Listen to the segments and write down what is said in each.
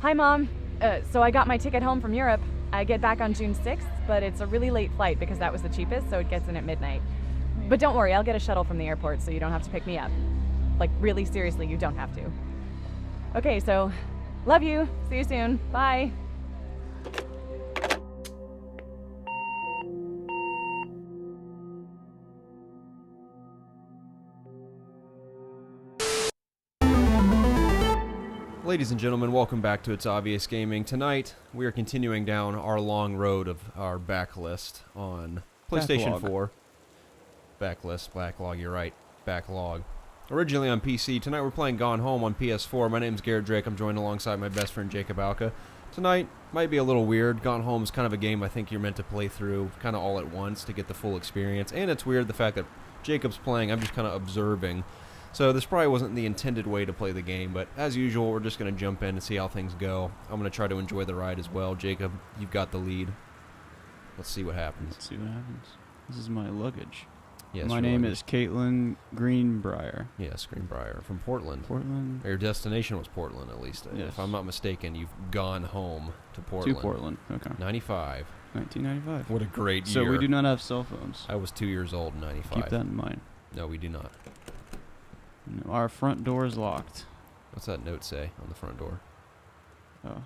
Hi, Mom. So I got my ticket home from Europe. I get back on June 6th, but it's a really late flight because that was the cheapest, so it gets in at midnight. But don't worry, I'll get a shuttle from the airport so you don't have to pick me up. Like, really, seriously, you don't have to. Okay, so, love you. See you soon. Bye. Ladies and gentlemen, welcome back to It's Obvious Gaming. Tonight, we are continuing down our long road of our backlist on PlayStation 4. Backlog, you're right. Backlog. Originally on PC, tonight we're playing Gone Home on PS4. My name's Garrett Drake. I'm joined alongside my best friend Jacob Alka. Tonight might be a little weird. Gone Home is kind of a game I think you're meant to play through kind of all at once to get the full experience. And it's weird the fact that Jacob's playing, I'm just kind of observing. So this probably wasn't the intended way to play the game, but as usual, we're just going to jump in and see how things go. I'm going to try to enjoy the ride as well. Jacob, you've got the lead. Let's see what happens. Let's see what happens. This is my luggage. Yes, my name is Katie Greenbriar. Yes, Greenbriar from Portland. Portland? Your destination was Portland, at least. Yes. If I'm not mistaken, you've gone home to Portland. To Portland, okay. 95. 1995. What a great year. So we do not have cell phones. I was 2 years old in 95. Keep that in mind. No, we do not. No, our front door is locked. What's that note say on the front door? Oh.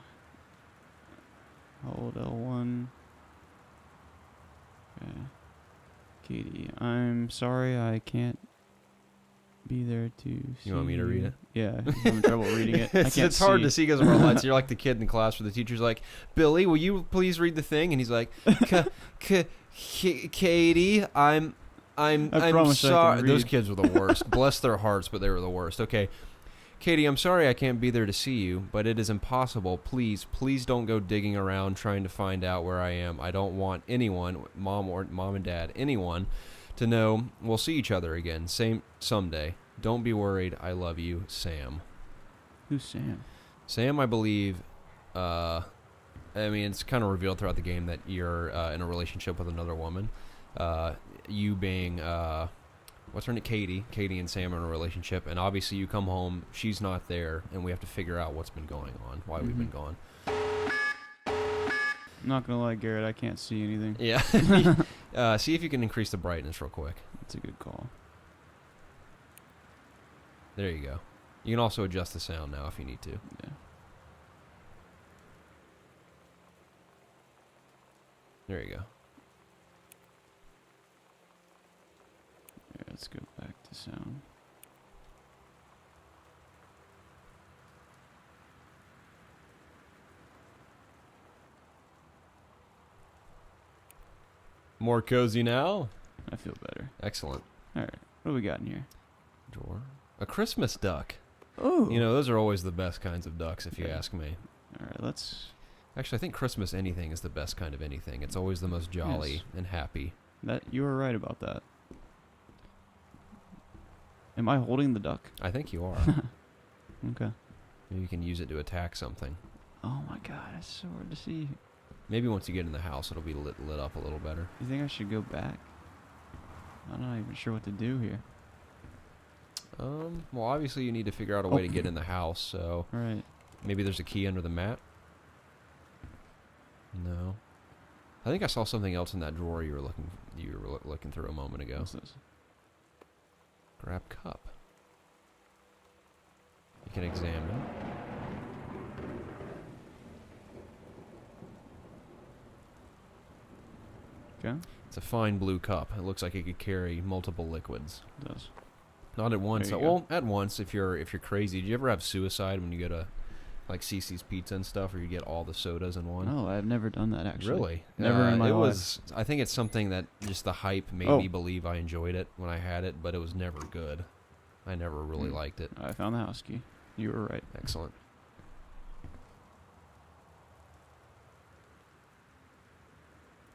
Hold L1. Okay. Katie, I'm sorry I can't be there to see You want me to read it? Yeah, I'm having trouble reading it. I can't It's hard see. to see because of our lights. You're like the kid in class where the teacher's like, Billy, will you please read the thing? And he's like, Katie, I'm sorry. Those kids were the worst. Bless their hearts, but they were the worst. Okay. Katie, I'm sorry I can't be there to see you, but it is impossible. Please don't go digging around trying to find out where I am. I don't want anyone, mom and dad, anyone, to know we'll see each other again. Same someday. Don't be worried. I love you, Sam. Who's Sam? Sam, I believe, I mean, it's kind of revealed throughout the game that you're in a relationship with another woman. You being, what's her name? Katie and Sam are in a relationship, and obviously you come home, she's not there, and we have to figure out what's been going on, why we've been gone. I'm not gonna lie, Garrett, I can't see anything. Yeah. See if you can increase the brightness real quick. That's a good call. There you go. You can also adjust the sound now if you need to. Yeah. There you go. Let's go back to sound. More cozy now? I feel better. Excellent. All right. What do we got in here? Drawer. A Christmas duck. Oh. You know, those are always the best kinds of ducks, if you ask me. All right, let's... Actually, I think Christmas anything is the best kind of anything. It's always the most jolly and happy. You were right about that. Am I holding the duck? I think you are. Okay. Maybe you can use it to attack something. Oh my god, it's so hard to see. Maybe once you get in the house, it'll be lit up a little better. You think I should go back? I'm not even sure what to do here. Well, obviously you need to figure out a way to get in the house, so... All right. Maybe there's a key under the mat? No. I think I saw something else in that drawer you were looking through a moment ago. What's this? Grab cup. You can examine. Okay. It's a fine blue cup. It looks like it could carry multiple liquids. It does. Not at once. There you Well, at once if you're crazy. Did you ever have suicide when you go to like CC's Pizza and stuff, or you get all the sodas in one? No, I've never done that actually. Really? Never in my life. I think it's something that just the hype made me believe I enjoyed it when I had it, but it was never good. I never really liked it. I found the house key. You were right. Excellent.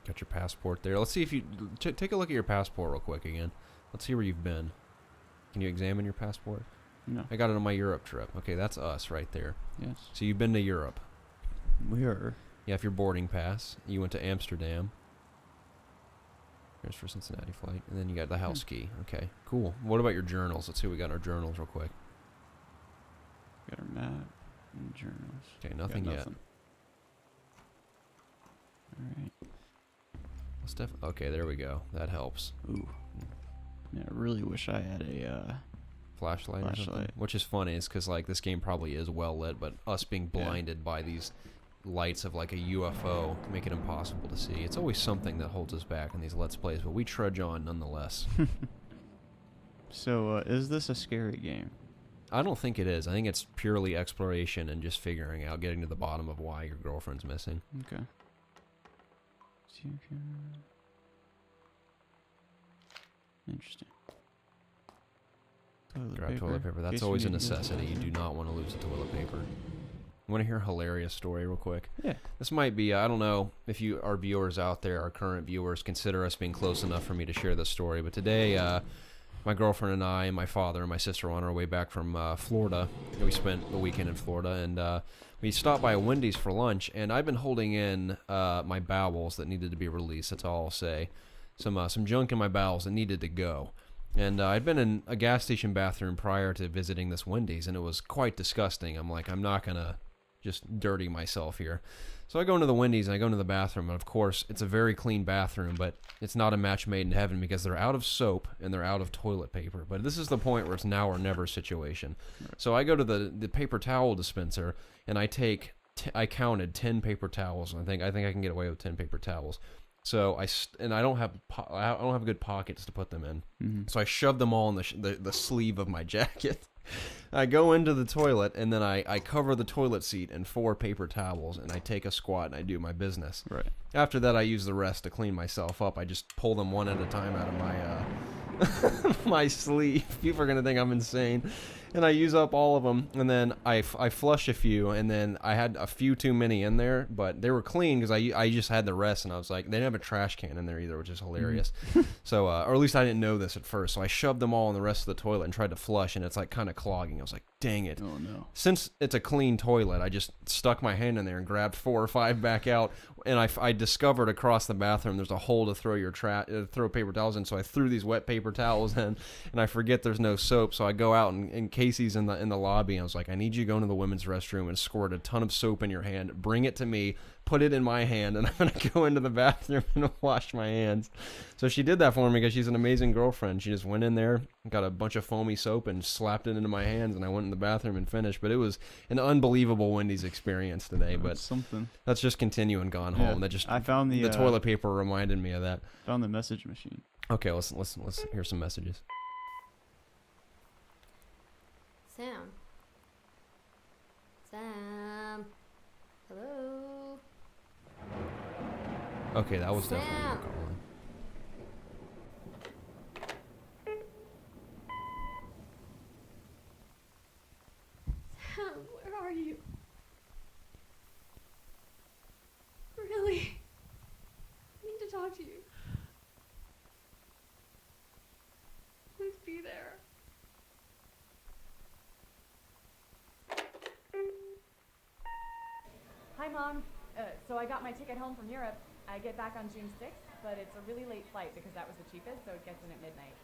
Got your passport there. Let's see if you... take a look at your passport real quick again. Let's see where you've been. Can you examine your passport? No. I got it on my Europe trip. Okay, that's us right there. Yes. So you've been to Europe. Where? You have your boarding pass. You went to Amsterdam. Here's for Cincinnati flight. And then you got the house key. Okay, cool. What about your journals? Let's see what we got in our journals real quick. Got our map. Journals. Okay, nothing Got yet. nothing. Alright. Okay, there we go. That helps. Ooh. Yeah, I really wish I had a Flashlight or something. Which is funny, is because like this game probably is well lit, but us being blinded by these lights of like a UFO make it impossible to see. It's always something that holds us back in these Let's Plays, but we trudge on nonetheless. So, is this a scary game? I don't think it is. I think it's purely exploration and just figuring out, getting to the bottom of why your girlfriend's missing. Okay. Interesting. Grab toilet paper. That's always a necessity. You do not want to lose the toilet paper. Want to hear a hilarious story real quick? Yeah. This might be, I don't know if you, our viewers out there, our current viewers, consider us being close enough for me to share this story, but today, my girlfriend and I, and my father and my sister were on our way back from Florida. We spent the weekend in Florida, and we stopped by a Wendy's for lunch, and I've been holding in my bowels that needed to be released. That's all I'll say. Some junk in my bowels that needed to go. And I'd been in a gas station bathroom prior to visiting this Wendy's, and it was quite disgusting. I'm like, I'm not going to just dirty myself here. So I go into the Wendy's, and I go into the bathroom, and of course, it's a very clean bathroom, but it's not a match made in heaven because they're out of soap and they're out of toilet paper. But this is the point where it's now or never situation. Right. So I go to the paper towel dispenser, and I counted 10 paper towels, and I think I can get away with 10 paper towels. So I don't have good pockets to put them in. Mm-hmm. So I shoved them all in the sleeve of my jacket. I go into the toilet, and then I cover the toilet seat in 4 paper towels, and I take a squat and I do my business. Right. After that, I use the rest to clean myself up. I just pull them one at a time out of my my sleeve. People are gonna think I'm insane. And I use up all of them, and then I flush a few, and then I had a few too many in there, but they were clean because I just had the rest, and I was like, they didn't have a trash can in there either, which is hilarious. So, or at least I didn't know this at first, so I shoved them all in the rest of the toilet and tried to flush, and it's like kind of clogging. I was like, dang it. Oh no. Since it's a clean toilet, I just stuck my hand in there and grabbed 4 or 5 back out, and I discovered across the bathroom there's a hole to throw paper towels in, so I threw these wet paper towels in, and I forget there's no soap, so I go out, and Casey's in the lobby, and I was like, I need you to go into the women's restroom and squirt a ton of soap in your hand, bring it to me, put it in my hand, and I'm going to go into the bathroom and wash my hands. So she did that for me because she's an amazing girlfriend. She just went in there, got a bunch of foamy soap, and slapped it into my hands, and I went in the bathroom and finished. But it was an unbelievable Wendy's experience today. But something. That's just continuing Gone Home. That just, I found the toilet paper reminded me of that. Found the message machine. Okay, let's hear some messages. Sam. Hello. Okay, that was Sam. definitely you calling. Sam, where are you? Really? I need to talk to you. Please be there. Hi, Mom. So I got my ticket home from Europe. I get back on June 6th, but it's a really late flight because that was the cheapest, so it gets in at midnight.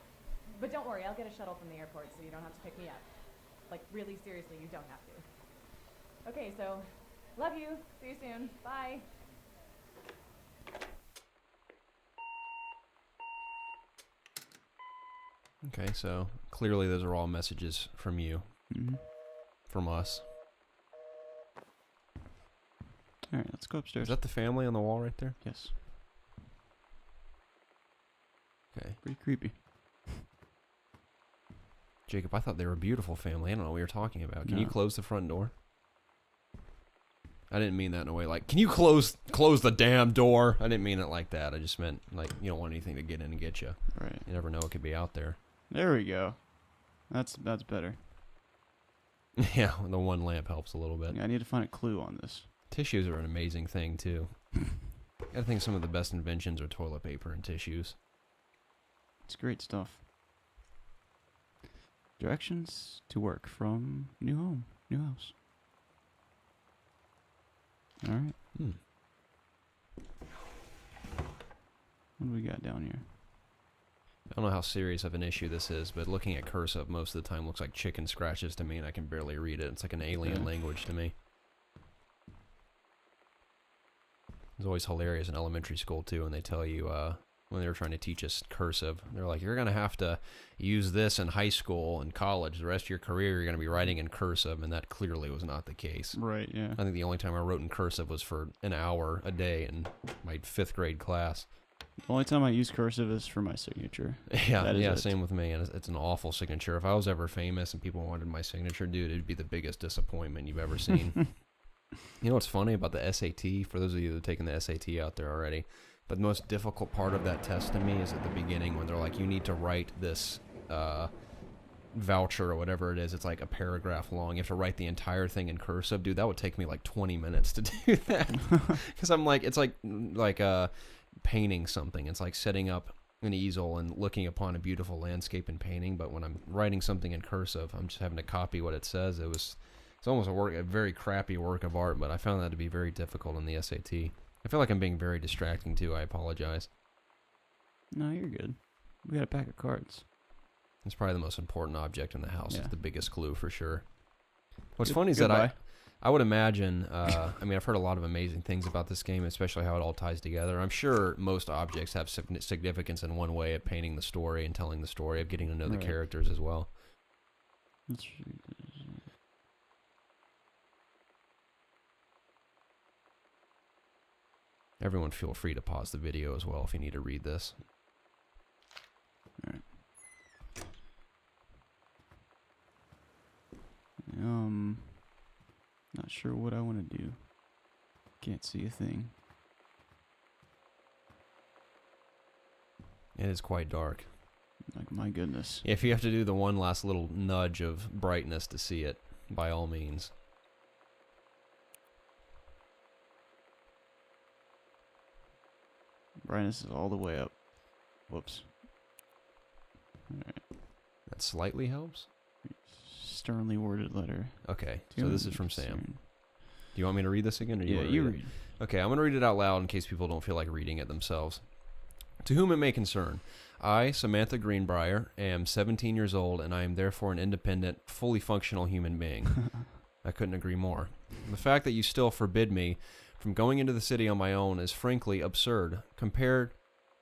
But don't worry, I'll get a shuttle from the airport so you don't have to pick me up. Like, really seriously, you don't have to. Okay, so, love you. See you soon. Bye. Okay, so clearly those are all messages from you. Mm-hmm. From us. Alright, let's go upstairs. Is that the family on the wall right there? Yes. Okay. Pretty creepy. Jacob, I thought they were a beautiful family. I don't know what you're talking about. Can you close the front door? I didn't mean that in a way like, can you close the damn door? I didn't mean it like that. I just meant like you don't want anything to get in and get you. Right. You never know what could be out there. There we go. That's better. Yeah, the one lamp helps a little bit. Yeah, I need to find a clue on this. Tissues are an amazing thing, too. I think some of the best inventions are toilet paper and tissues. It's great stuff. Directions to work from new house. Alright. What do we got down here? I don't know how serious of an issue this is, but looking at cursive most of the time looks like chicken scratches to me, and I can barely read it. It's like an alien language to me. It was always hilarious in elementary school too, and they tell you when they were trying to teach us cursive, they're like, you're going to have to use this in high school and college. The rest of your career, you're going to be writing in cursive, and that clearly was not the case. Right, yeah. I think the only time I wrote in cursive was for an hour a day in my 5th grade class. The only time I use cursive is for my signature. Yeah, same with me, and it's an awful signature. If I was ever famous and people wanted my signature, dude, it'd be the biggest disappointment you've ever seen. You know what's funny about the SAT, for those of you that have taken the SAT out there already, but the most difficult part of that test to me is at the beginning when they're like, you need to write this voucher or whatever it is. It's like a paragraph long. You have to write the entire thing in cursive. Dude, that would take me like 20 minutes to do that. Because I'm like, it's like painting something. It's like setting up an easel and looking upon a beautiful landscape and painting. But when I'm writing something in cursive, I'm just having to copy what it says. It's almost a very crappy work of art, but I found that to be very difficult in the SAT. I feel like I'm being very distracting too. I apologize. No, you're good. We got a pack of cards. It's probably the most important object in the house. Yeah. It's the biggest clue for sure. What's Good- funny is goodbye. that I would imagine, I mean, I've heard a lot of amazing things about this game, especially how it all ties together. I'm sure most objects have significance in one way of painting the story and telling the story, of getting to know the Right. characters as well. Let's Everyone feel free to pause the video as well if you need to read this. Alright. Not sure what I want to do. Can't see a thing. It is quite dark. Like, my goodness. If you have to do the one last little nudge of brightness to see it, by all means. Brightness is all the way up. Whoops. Alright. That slightly helps? Sternly worded letter. Okay, so this is from Sam. Concern. Do you want me to read this again? Or Yeah, wanna you read it? read. Okay, I'm going to read it out loud in case people don't feel like reading it themselves. To whom it may concern, I, Samantha Greenbriar, am 17 years old, and I am therefore an independent, fully functional human being. I couldn't agree more. The fact that you still forbid me from going into the city on my own is frankly absurd. Compare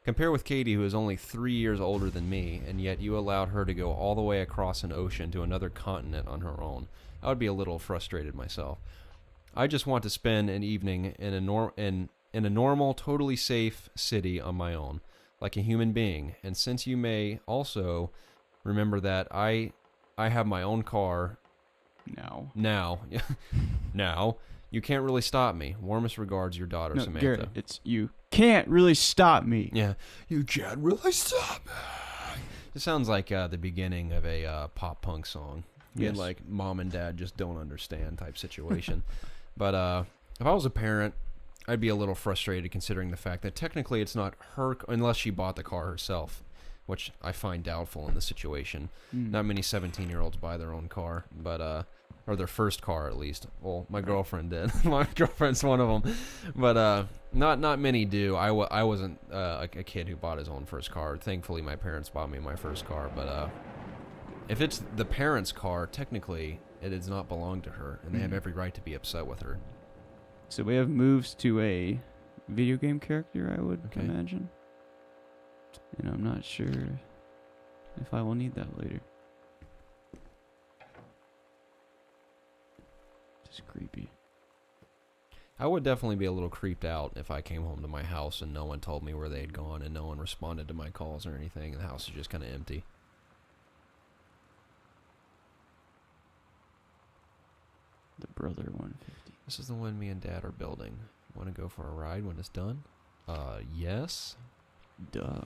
with Katie, who is only 3 years older than me, and yet you allowed her to go all the way across an ocean to another continent on her own. I would be a little frustrated myself. I just want to spend an evening in a normal, totally safe city on my own, like a human being. And since you may also remember that I have my own car now, you can't really stop me. Warmest regards, your daughter, No, Samantha. Garrett, it's you can't really stop me. Yeah, you can't really stop me. It sounds like the beginning of a pop punk song. Yes. Like mom and dad just don't understand type situation. But if I was a parent, I'd be a little frustrated considering the fact that technically it's not her, unless she bought the car herself, which I find doubtful in this situation. Not many 17-year-olds buy their own car, but or their first car at least. Well, my girlfriend did. My girlfriend's one of them, but not many do. I wasn't a kid who bought his own first car. Thankfully, my parents bought me my first car, but if it's the parents' car, technically it does not belong to her, and they have every right to be upset with her. So we have moves to a video game character, I would imagine. And I'm not sure if I will need that later. Just creepy. I would definitely be a little creeped out if I came home to my house and no one told me where they had gone and no one responded to my calls or anything, and the house is just kind of empty. The brother 150. This is the one me and Dad are building. Want to go for a ride when it's done? Yes. Duh.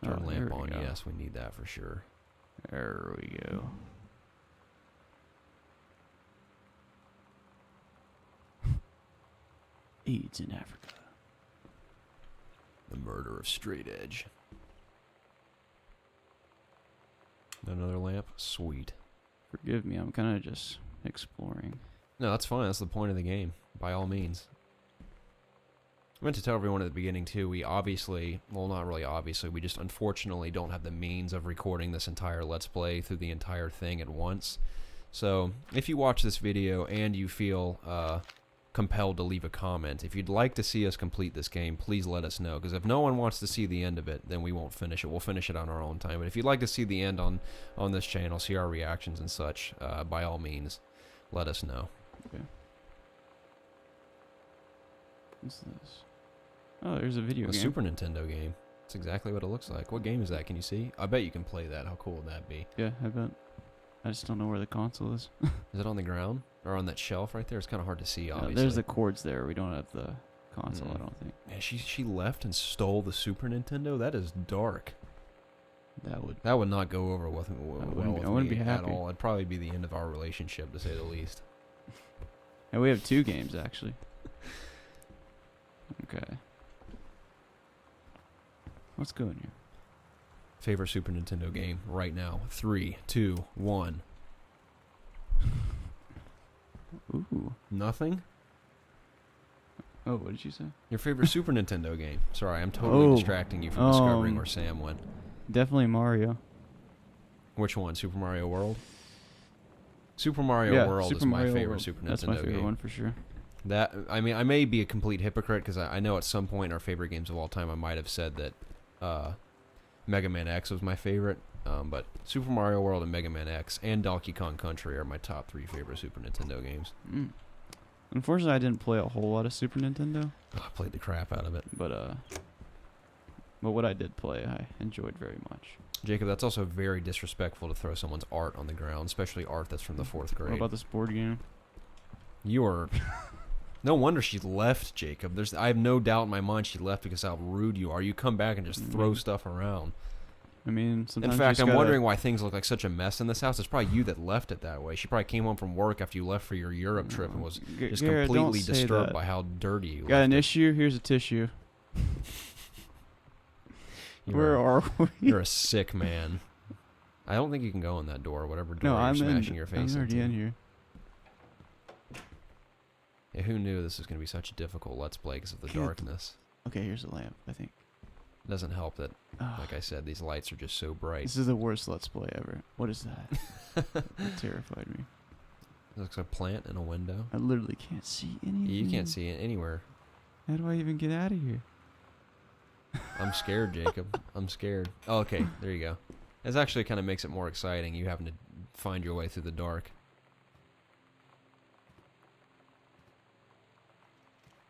Turn Oh, lamp there we on. go. Yes, we need that for sure. There we go. AIDS in Africa. The murder of Straight Edge. Another lamp? Sweet. Forgive me, I'm kind of just exploring. No, that's fine. That's the point of the game. By all means. I meant to tell everyone at the beginning, too, we obviously, well, not really obviously, we just unfortunately don't have the means of recording this entire Let's Play through the entire thing at once. So, if you watch this video and you feel compelled to leave a comment. If you'd like to see us complete this game, please let us know. Because if no one wants to see the end of it, then we won't finish it. We'll finish it on our own time. But if you'd like to see the end on this channel, see our reactions and such, by all means, let us know. Okay. What's this? Oh, there's a video A game. Super Nintendo game. That's exactly what it looks like. What game is that? Can you see? I bet you can play that. How cool would that be? Yeah, I bet. I just don't know where the console is. Is it on the ground? Or on that shelf right there? It's kind of hard to see, obviously. There's the cords there. We don't have the console, I don't think. Man, she left and stole the Super Nintendo? That is dark. That would not go over with, I wouldn't be me happy. at all. It'd probably be the end of our relationship, to say the least. And we have 2 games, actually. Okay. Let's go in here. Favorite Super Nintendo game right now. 3, 2, 1. Ooh. Nothing? Oh, what did you say? Your favorite Super Nintendo game. Sorry, I'm totally distracting you from discovering where Sam went. Definitely Mario. Which one? Super Mario World? Super Mario World Super is my Mario favorite World. Super Nintendo That's my favorite game. one for sure. That, I mean, I may be a complete hypocrite because I know at some point in our favorite games of all time I might have said that Mega Man X was my favorite, but Super Mario World and Mega Man X and Donkey Kong Country are my top 3 favorite Super Nintendo games. Unfortunately, I didn't play a whole lot of Super Nintendo, Oh, I played the crap out of it. but what I did play, I enjoyed very much. Jacob, that's also very disrespectful to throw someone's art on the ground, especially art that's from the 4th grade. What about this board game? You are... No wonder she left, Jacob. I have no doubt in my mind she left because how rude you are. You come back and just throw stuff around. I mean, sometimes In you fact, just I'm gotta- wondering why things look like such a mess in this house. It's probably you that left it that way. She probably came home from work after you left for your Europe trip and was just Garrett, completely don't say disturbed that. by how dirty you Got left an it. issue? Here's a tissue. You're a- Where are we? You're a sick man. I don't think you can go in that door, whatever door No, you're I'm smashing your face I'm already into. in here. Yeah, who knew this was going to be such a difficult Let's Play because of the Can't- darkness? Okay, here's a lamp, I think. It doesn't help that, Ah, like I said, these lights are just so bright. this is the worst Let's Play ever. What is that? It terrified me. It looks like a plant in a window. I literally can't see anything. You can't see it anywhere. How do I even get out of here? I'm scared, Jacob. I'm scared. Oh, okay, there you go. This actually kind of makes it more exciting, you having to find your way through the dark.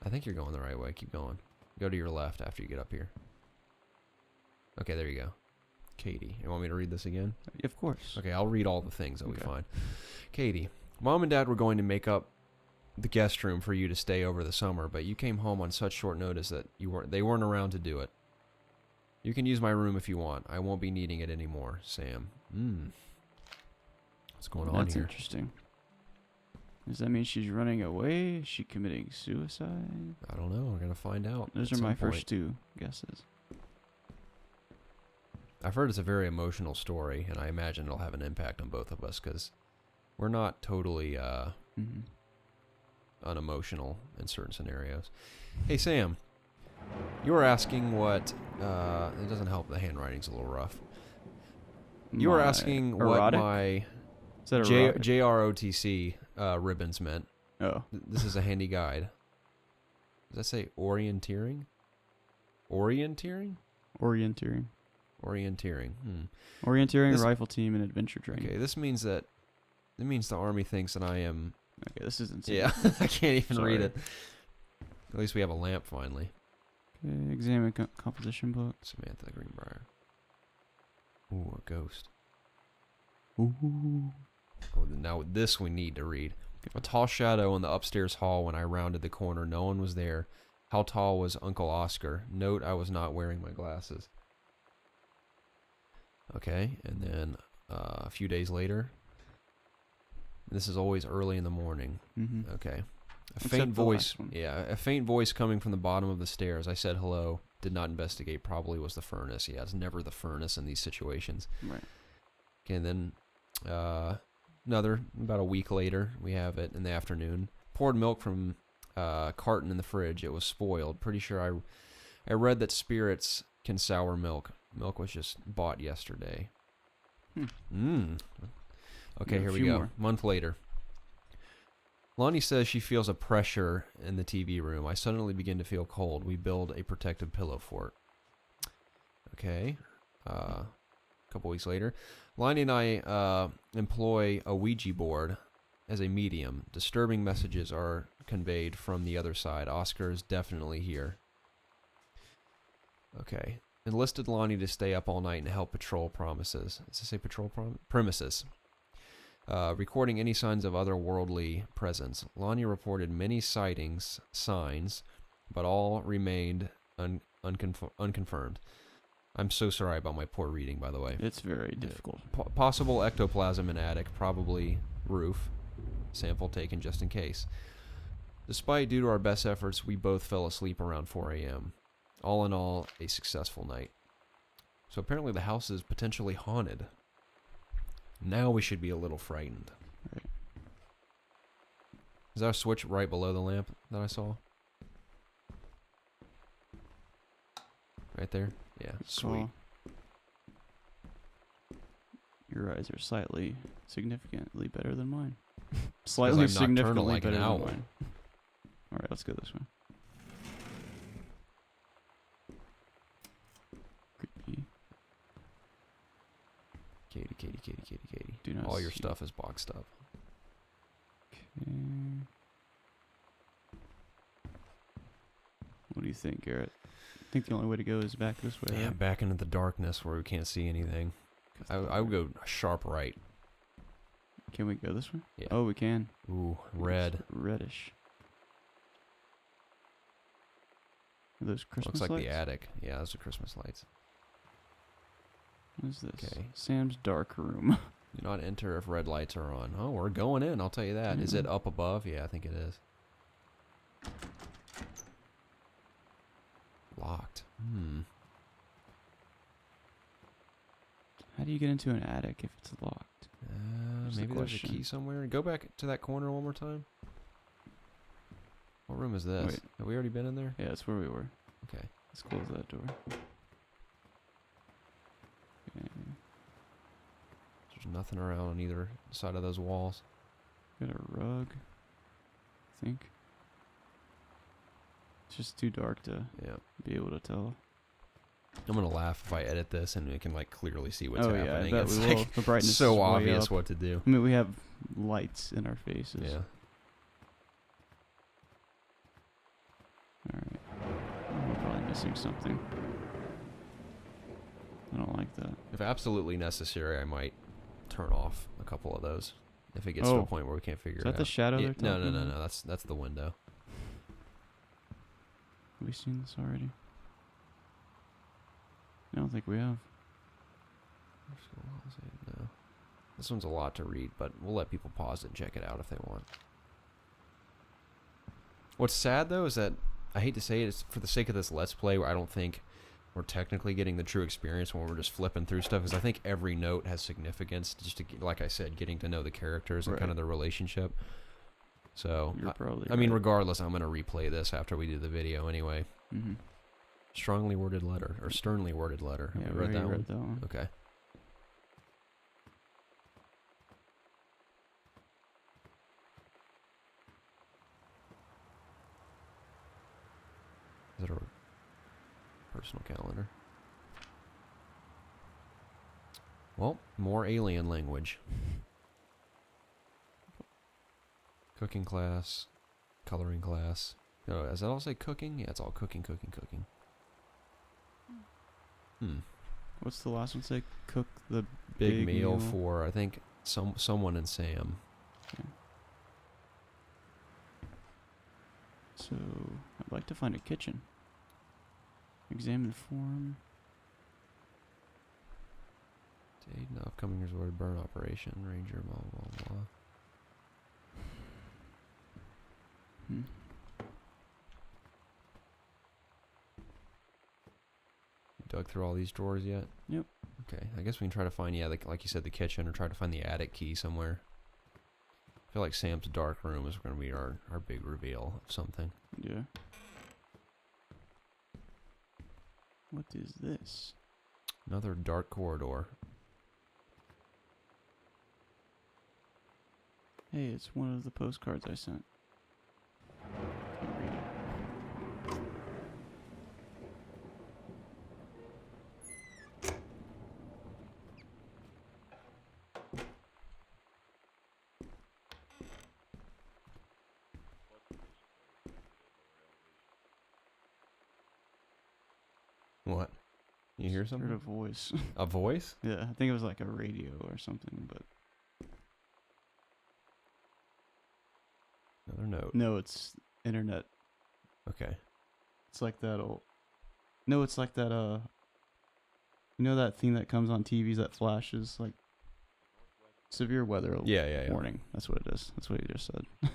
I think you're going the right way. Keep going. Go to your left after you get up here. Okay, there you go. Katie, you want me to read this again? Of course. Okay, I'll read all the things. That'll be Okay. fine. Katie, Mom and Dad were going to make up the guest room for you to stay over the summer, but you came home on such short notice that they weren't around to do it. You can use my room if you want. I won't be needing it anymore, Sam. What's going on That's here? interesting. Does that mean she's running away? Is she committing suicide? I don't know. We're gonna find out. Those at are my some point. first 2 guesses. I've heard it's a very emotional story, and I imagine it'll have an impact on both of us because we're not totally unemotional in certain scenarios. Hey, Sam, you were asking what... it doesn't help. The handwriting's a little rough. You were My asking erotic? what my Is that erotic? JROTC ribbons meant. Oh. This is a handy guide. Does that say orienteering? Orienteering? Orienteering. Orienteering. Orienteering, This- rifle team, and adventure training. Okay, this means that... It means the Army thinks that I am... Okay, this is insane. Yeah, I can't even read Sorry. it. At least we have a lamp finally. Okay, examine composition book. Samantha Greenbriar. Ooh, a ghost. Ooh. Oh, now this we need to read. A tall shadow in the upstairs hall when I rounded the corner. No one was there. How tall was Uncle Oscar? Note I was not wearing my glasses. Okay, and then a few days later. This is always early in the morning. Mm-hmm. Okay. A Except faint the voice. last one. Yeah, a faint voice coming from the bottom of the stairs. I said hello. Did not investigate. Probably was the furnace. Yeah, it's never the furnace in these situations. Right. Okay, and then another, about a week later, we have it in the afternoon. Poured milk from a carton in the fridge. It was spoiled. Pretty sure I read that spirits can sour milk. Milk was just bought yesterday. Okay, Yeah, a here we few go. more. Month later. Lonnie says she feels a pressure in the TV room. I suddenly begin to feel cold. We build a protective pillow fort. Okay. A couple weeks later, Lonnie and I employ a Ouija board as a medium. Disturbing messages are conveyed from the other side. Oscar is definitely here. Okay. Enlisted Lonnie to stay up all night and help patrol premises. Does it say patrol premises? Recording any signs of otherworldly presence. Lonnie reported many signs, but all remained unconfirmed. I'm so sorry about my poor reading, by the way. It's very difficult. Possible ectoplasm in attic, probably roof. Sample taken just in case. Despite due to our best efforts, we both fell asleep around 4 a.m. All in all, a successful night. So apparently the house is potentially haunted. Now we should be a little frightened. Right. Is there a switch right below the lamp that I saw? Right there? Yeah, sweet. Your eyes are significantly better than mine. Slightly I'm nocturnal significantly like an better owl. than mine. Alright, let's go this way. Creepy. Katie. Do not All your see. stuff is boxed up. Okay. What do you think, Garrett? I think the only way to go is back this way. Yeah, Right? back into the darkness where we can't see anything. I would go sharp right. Can we go this way? Yeah. Oh, we can. Ooh, red. It's reddish. Are those Christmas Looks like lights? the attic. Yeah, those are Christmas lights. What is this? Okay. Sam's dark room. Do not enter if red lights are on. Oh, we're going in, I'll tell you that. Is it up above? Yeah, I think it is. Locked. How do you get into an attic if it's locked? The Maybe there's a question. key somewhere. Go back to that corner one more time. What room is this? Wait. Have we already been in there? Yeah, that's where we were. Okay. Let's close that door. Okay. There's nothing around on either side of those walls. Got a rug. I think. It's just too dark to Yeah. be able to tell. I'm gonna laugh if I edit this and we can like clearly see what's oh yeah, I happening. bet It's we like will. The brightness is so way obvious up. what to do. I mean, we have lights in our faces. Yeah. Alright. We're probably missing something. I don't like that. If absolutely necessary, I might turn off a couple of those if it gets to a Oh. point where we can't figure Is it that out. the shadow they're No, talking about? That's the window. Have we seen this already? I don't think we have. No. This one's a lot to read, but we'll let people pause it and check it out if they want. What's sad though is that I hate to say it, it's for the sake of this Let's Play where I don't think we're technically getting the true experience when we're just flipping through stuff, because I think every note has significance, just to, like I said, getting to know the characters and kind of their relationship. So, You're probably I mean, right. regardless, I'm going to replay this after we do the video anyway. Mm-hmm. Strongly worded letter, or sternly worded letter. Have Yeah, you we read that already one? read that one. Okay. Is it a personal calendar? Well, more alien language. Cooking class, coloring class. Oh, does that all say cooking? Yeah, it's all cooking. What's the last one say? Cook the Big meal for, I think, someone in Sam. Okay. So, I'd like to find a kitchen. Examine form. Date, no, upcoming resort, burn operation, ranger, blah, blah, blah. Hmm. You dug through all these drawers yet? Yep. Okay, I guess we can try to find, yeah, like you said, the kitchen, or try to find the attic key somewhere. I feel like Sam's dark room is going to be our big reveal of something. Yeah. What is this? Another dark corridor. Hey, it's one of the postcards I sent. Can't read it. What? You hear Heard something? a voice. A voice? Yeah, I think it was like a radio or something, but Another note. no, it's internet. Okay. It's like that old. No, it's like that. You know that thing that comes on TVs that flashes like severe weather Yeah. warning. That's what it is. That's what you just said. I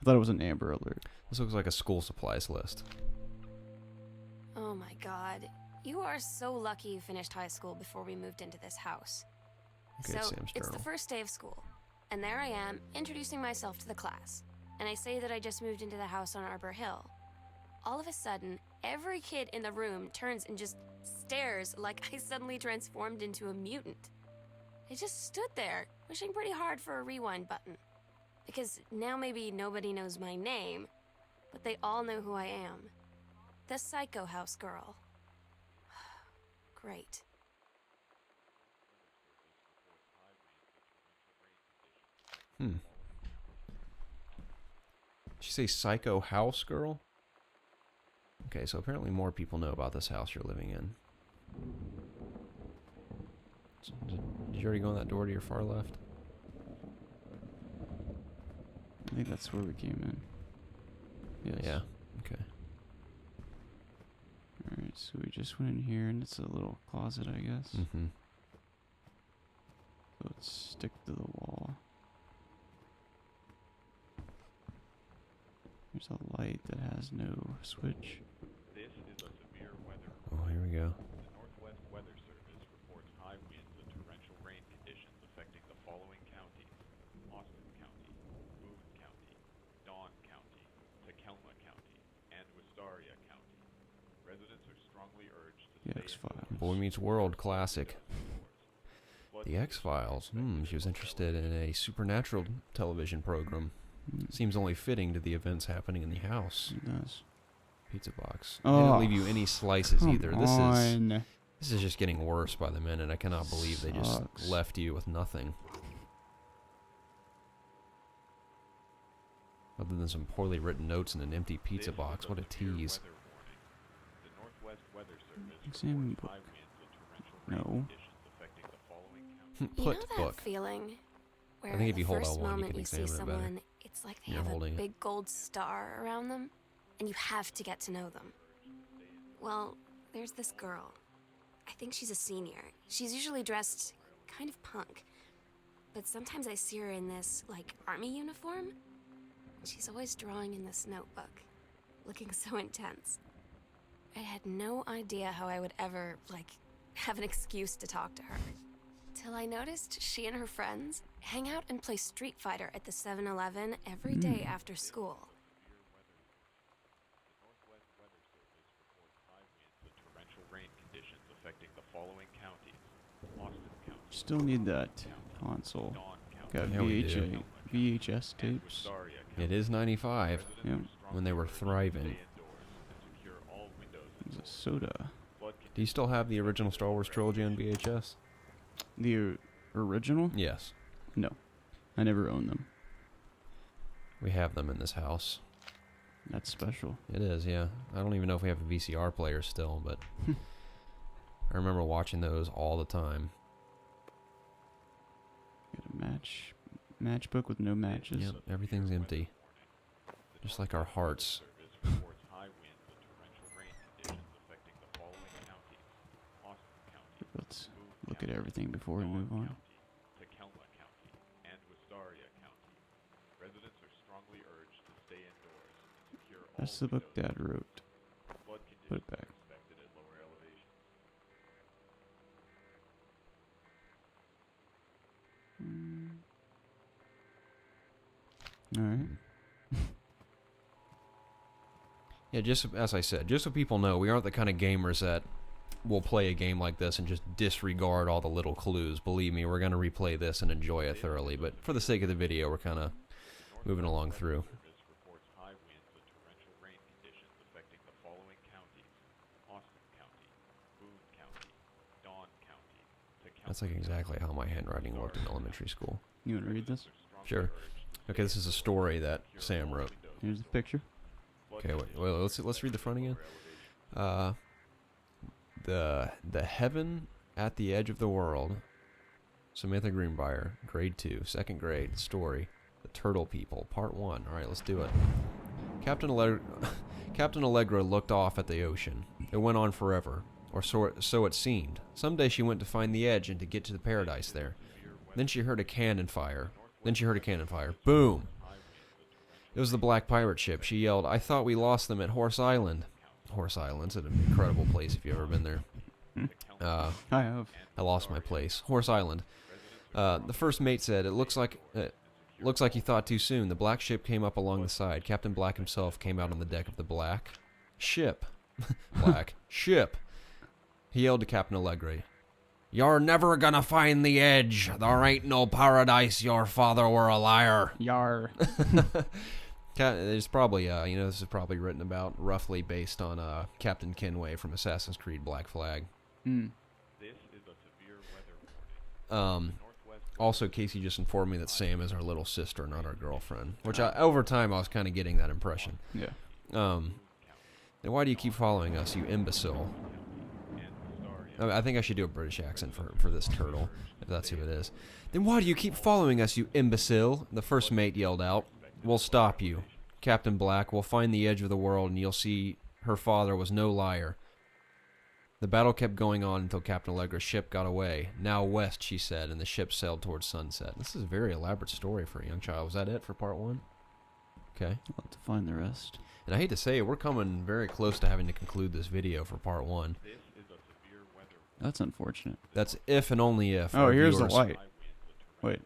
thought it was an Amber Alert. This looks like a school supplies list. Oh my god. You are so lucky you finished high school before we moved into this house. Okay, So, Sam's it's the journal. first day of school, and there I am, introducing myself to the class. And I say that I just moved into the house on Arbor Hill. All of a sudden, every kid in the room turns and just stares like I suddenly transformed into a mutant. I just stood there, wishing pretty hard for a rewind button. Because now maybe nobody knows my name, but they all know who I am. The Psycho House Girl. Great. Did you say Psycho House Girl? Okay, so apparently more people know about this house you're living in. Did you already go in that door to your far left? I think that's where we came in. Yes. Yeah. Okay. Alright, so we just went in here and it's a little closet, I guess. Mm-hmm. So let's stick to the wall. There's a light that has no switch. This is a severe weather. Oh, here we go. The Northwest Weather Service reports high winds and torrential rain conditions affecting the following counties: Austin County, Boone County, Dawn County, Tacoma County, and Wistaria County. Residents are strongly urged to The stay X-Files. Boy Meets World classic. indoors. The X-Files. She was interested in a supernatural television program. Seems only fitting to the events happening in the house. It does. Pizza box. They Oh, didn't leave you any slices Come either. on. This is just getting worse by the minute. I cannot believe they just Sucks. left you with nothing. Other than some poorly written notes and an empty pizza This box. is What a severe tease. weather warning. The Northwest Weather Service Examine reports book. high winds and torrential rain No. conditions affecting the following counties. You Put know that book. feeling where think if you the hold first L1, you moment can you see examine it better. someone, it's like they You're have a holding it. big gold star around them, and you have to get to know them. Well, there's this girl. I think she's a senior. She's usually dressed kind of punk, but sometimes I see her in this, like, army uniform. She's always drawing in this notebook, looking so intense. I had no idea how I would ever, like, have an excuse to talk to her. Till I noticed she and her friends hang out and play Street Fighter at the 7-Eleven every day after school. The Northwest Weather Service reports high winds and torrential rain conditions affecting the following counties: Austin County, Still need that console. Dawn County, Got Yeah, we do. VHS and tapes. Wistaria It County. is 95. Residents Yeah. are When they were strongly urged to thriving. stay indoors and secure all windows and There's a doors. soda. Flood Do you still have the original Star Wars trilogy on VHS? The original? Yes. No. I never owned them. We have them in this house. That's special. It is, yeah. I don't even know if we have a VCR player still, but I remember watching those all the time. Got a matchbook with no matches. Yep, everything's empty. Just like our hearts. Service reports high winds and torrential rain conditions affecting the following counties: Austin County, Let's Boone look at County, everything before we Dawn move on. County, Tacoma County, and Wistaria County. Residents are strongly urged to stay indoors and secure all That's the book windows Dad wrote. and flood Put it conditions back. are expected at lower elevations. Alright. Yeah, just as I said, just so people know, we aren't the kind of gamers that we'll play a game like this and just disregard all the little clues. Believe me, we're going to replay this and enjoy it thoroughly. But for the sake of the video, we're kind of moving along through. Service reports high winds and torrential rain conditions affecting the following counties: Austin County, Boone County, Dawn County, Tacoma That's like exactly how my handwriting looked in elementary school. You want to read this? Sure. Okay, this is a story that Sam wrote. Here's the picture. Okay, wait, let's read the front again. The Heaven at the Edge of the World. Samantha Greenbriar, grade 2, second grade, story. The Turtle People, part 1. All right, let's do it. Captain Allegra looked off at the ocean. It went on forever, or so it seemed. Someday she went to find the edge and to get to the paradise there. Then she heard a cannon fire. Boom! It was the Black Pirate ship. She yelled, "I thought we lost them at Horse Island." Horse Island's an incredible place if you've ever been there. I have. I lost my place. Horse Island. The first mate said, "It looks like you thought too soon." The black ship came up along the side. Captain Black himself came out on the deck of the black ship. Black ship. He yelled to Captain Allegra, "You're never gonna find the edge. There ain't no paradise. Your father were a liar." Yar. There's probably, this is probably written about, roughly based on Captain Kenway from Assassin's Creed Black Flag. Mm. This is a severe weather warning. Also, Casey just informed me that Sam is our little sister, not our girlfriend. Which, over time, I was kind of getting that impression. Yeah. Then why do you keep following us, you imbecile? I think I should do a British accent for this turtle, if that's who it is. Then why do you keep following us, you imbecile? The first mate yelled out. "We'll stop you. Captain Black, we'll find the edge of the world, and you'll see her father was no liar." The battle kept going on until Captain Allegra's ship got away. "Now west," she said, and the ship sailed towards sunset. This is a very elaborate story for a young child. Was that it for part 1? Okay. I'll have to find the rest. And I hate to say it, we're coming very close to having to conclude this video for part 1. This is a severe weather That's unfortunate. That's if and only if. Oh, our here's the viewers- light. Wait.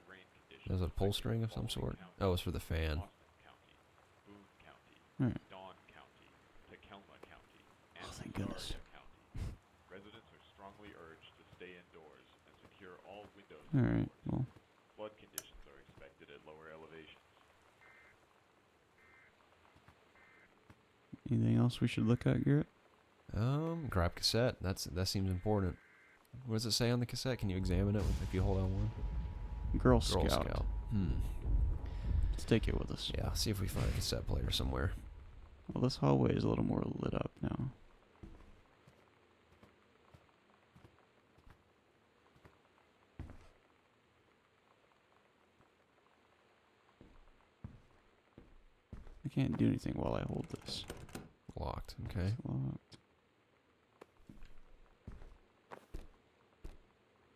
There's a pull string of some sort. Oh, it's for the fan. Alright. Dawn County, Tacoma County, and Oh, thank goodness. County. Residents are strongly urged to stay indoors and secure all windows. Alright, well. Flood conditions are expected at lower elevations. Anything else we should look at, Garrett? Grab cassette. That seems important. What does it say on the cassette? Can you examine it if you hold on one? Girl Girl Scout. Scout. Let's take it with us. Yeah, see if we find a cassette player somewhere. Well, this hallway is a little more lit up now. I can't do anything while I hold this. Locked. Okay. It's locked.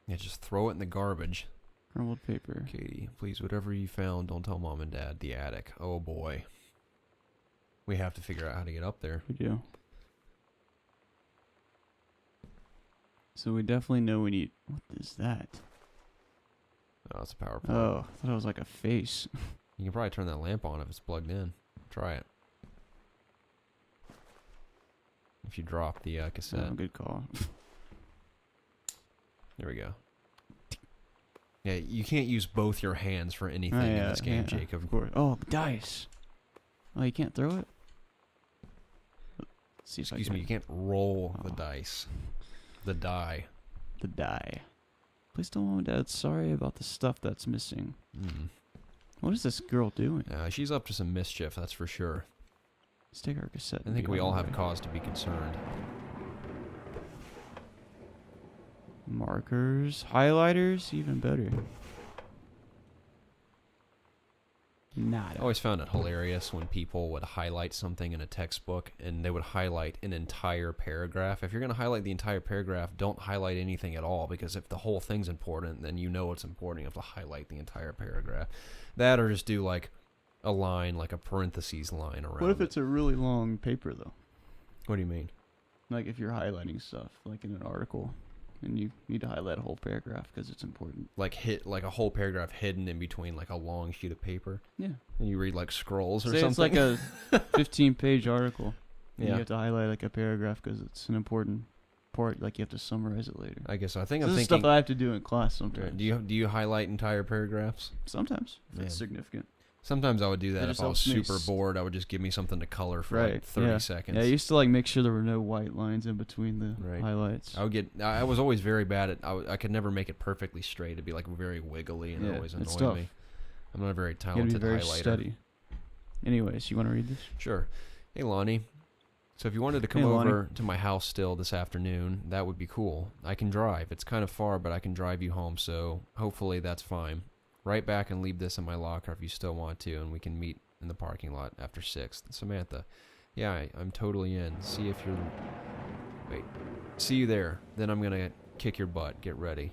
Yeah, just throw it in the garbage. Crumbled paper. Katie, please, whatever you found, don't tell Mom and Dad. The attic. Oh, boy. We have to figure out how to get up there. We do. So we definitely know we need... What is that? Oh, it's a power plug. Oh, I thought it was like a face. You can probably turn that lamp on if it's plugged in. Try it. If you drop the cassette. Oh, good call. There we go. Yeah, you can't use both your hands for anything in this game, Jacob. Of course. Oh, dice. Oh, you can't throw it? Let's see if Excuse I me, can. you can't roll the Oh. dice. The die. The die. Please tell Mom and Dad sorry about the stuff that's missing. What is this girl doing? She's up to some mischief, that's for sure. Let's take our cassette. I and think be we on all our have way. cause to be concerned. Markers, highlighters, even better. Nada. I always found it hilarious when people would highlight something in a textbook and they would highlight an entire paragraph. If you're going to highlight the entire paragraph, don't highlight anything at all, because if the whole thing's important, then you know it's important. You have to highlight the entire paragraph. That, or just do like a line, like a parentheses line around What if it. it's a really long paper though? What do you mean? Like if you're highlighting stuff, like in an article, and you need to highlight a whole paragraph because it's important. Like a whole paragraph hidden in between like a long sheet of paper, Yeah. and you read like scrolls or Say something. it's like a 15-page article. And Yeah. you have to highlight like a paragraph because it's an important report, like you have to summarize it later. I guess I think This I'm is thinking. stuff I have to do in class Right, sometimes. do you highlight entire paragraphs? Sometimes, if Man. it's significant. Sometimes I would do that It if just I was helps me super bored. I would just give me something to color for Right. like 30 yeah. seconds. Yeah, I used to like make sure there were no white lines in between the Right. highlights. I was always very bad at. I could never make it perfectly straight. It'd be like very wiggly, and it Yeah, always it's annoyed tough. me. I'm not a very You gotta talented be very highlighter. steady. Anyways, you want to read this? Sure. Hey, Lonnie. So if you wanted to come Hey, Lonnie. over to my house still this afternoon, that would be cool. I can drive. It's kind of far, but I can drive you home, so hopefully that's fine. Write back and leave this in my locker if you still want to, and we can meet in the parking lot after 6. Samantha. Yeah, I'm totally in. See if you're... Wait. See you there. Then I'm going to kick your butt. Get ready.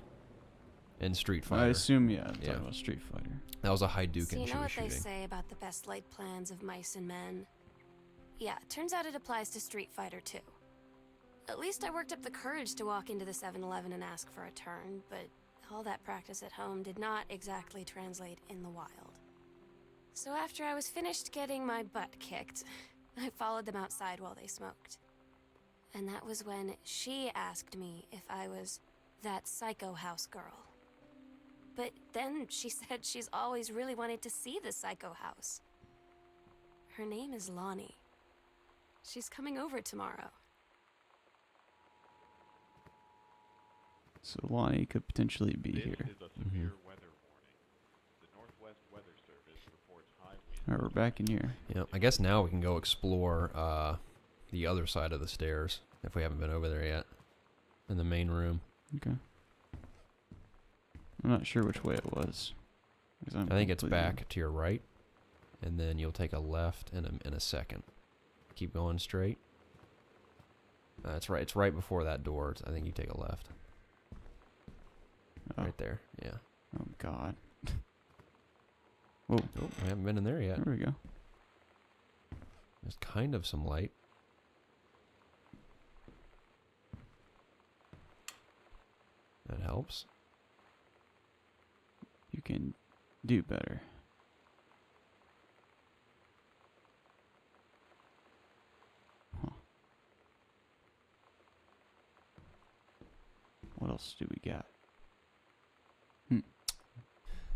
And Street Fighter. I assume, yeah. Yeah. Talking about Street Fighter. That was a Hadouken So you she know was what they shooting. say about the best laid plans of mice and men? Yeah, turns out it applies to Street Fighter too. At least I worked up the courage to walk into the 7-Eleven and ask for a turn, but all that practice at home did not exactly translate in the wild. So after I was finished getting my butt kicked, I followed them outside while they smoked. And that was when she asked me if I was that psycho house girl. But then she said she's always really wanted to see the psycho house. Her name is Lonnie. She's coming over tomorrow. So Lonnie could potentially be This here. is a severe weather warning. The Northwest Weather Service reports high winds. Alright, we're back in here. Yeah, I guess now we can go explore the other side of the stairs if we haven't been over there yet. In the main room. Okay. I'm not sure which way it was. 'Cause I'm I think it's completely- back to your right, and then you'll take a left in a second. Keep going straight. That's right. It's right before that door. I think you take a left. Oh, Right there. Yeah. oh God. Whoa. Oh, I haven't been in there yet. There we go. There's kind of some light. That helps. You can do better. Huh. What else do we got?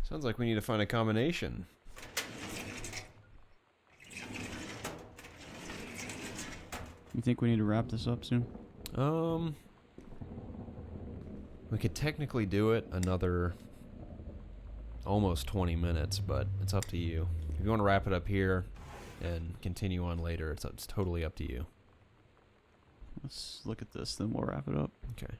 Sounds like we need to find a combination. You think we need to wrap this up soon? We could technically do it another almost 20 minutes, but it's up to you. If you want to wrap it up here and continue on later, it's totally up to you. Let's look at this, then we'll wrap it up. Okay.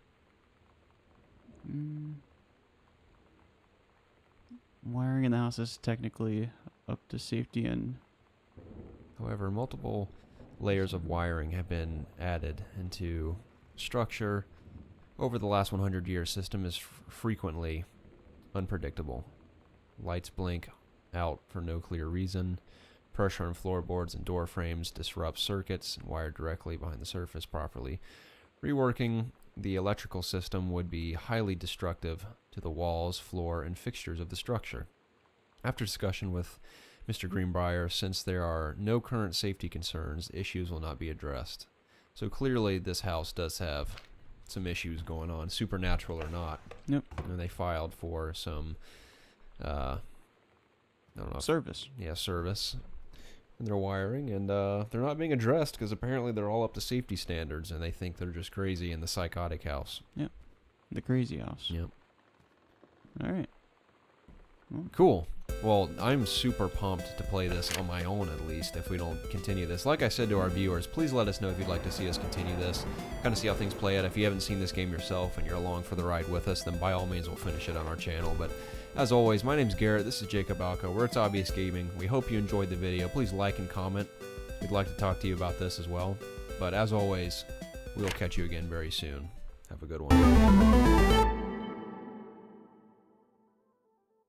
Wiring in the house is technically up to safety and However, multiple layers of wiring have been added into structure. Over the last 100 years, system is frequently unpredictable. Lights blink out for no clear reason. Pressure on floorboards and door frames disrupts circuits wired directly behind the surface properly. Reworking the electrical system would be highly destructive to the walls, floor, and fixtures of the structure. After discussion with Mr. Greenbriar, since there are no current safety concerns, issues will not be addressed. So clearly this house does have some issues going on, supernatural or not. Yep. And they filed for some, I don't know. service. Yeah, service in their wiring, and they're not being addressed because apparently they're all up to safety standards, and they think they're just crazy in the psychotic house. The crazy house. Yep. Alright. Cool. Well, I'm super pumped to play this on my own, at least, if we don't continue this. Like I said to our viewers, please let us know if you'd like to see us continue this, kind of see how things play out. If you haven't seen this game yourself and you're along for the ride with us, then by all means we'll finish it on our channel. But as always, my name's Garrett, this is Jacob Alka, we're It's Obvious Gaming. We hope you enjoyed the video. Please like and comment. We'd like to talk to you about this as well. But as always, we'll catch you again very soon. Have a good one.